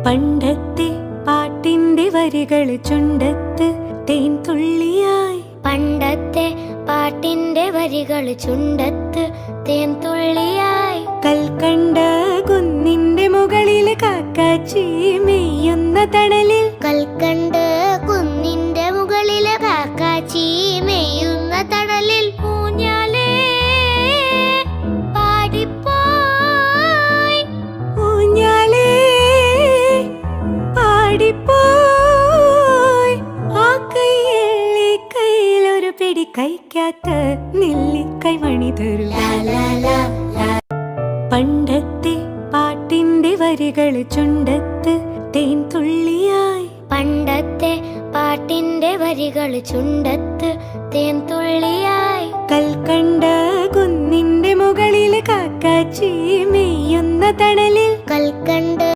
പണ്ടത്തെ പാട്ടിന്റെ വരികൾ ചുണ്ടത്ത് തേൻ തുള്ളിയായി. പണ്ടത്തെ പാട്ടിന്റെ വരികൾ ചുണ്ടത്ത് തേൻ തുള്ളിയായി. കൽക്കണ്ട കുന്നിന്റെ മുകളിൽ കാക്കാച്ചി മെയ്യുന്ന തണലിൽ. കൽക്കണ്ട് കുന്നിന്റെ മുകളിൽ കാക്കാച്ചി മെയ്യുന്ന തണലിൽ. ഊഞ്ഞാലേ പാടിപ്പോയി, ഊഞ്ഞാലേ പാടിപ്പോയി. ആ കൈയള്ളി കയ്യിലൊരു പിടി കൈക്കാത്ത നെല്ലിക്കൈ മണി തരൂ. പണ്ടത്തെ പാട്ടിന്റെ വരികൾ ചുണ്ടത്ത് തേൻ തുള്ളിയായി. പണ്ടത്തെ പാട്ടിന്റെ വരികൾ ചുണ്ടത്ത് തേൻ തുള്ളിയായി. കൽക്കണ്ട കുന്നിന്റെ മുകളിൽ കാക്കാച്ചി മെയ്യുന്ന തണലിൽ. കൽക്കണ്ട്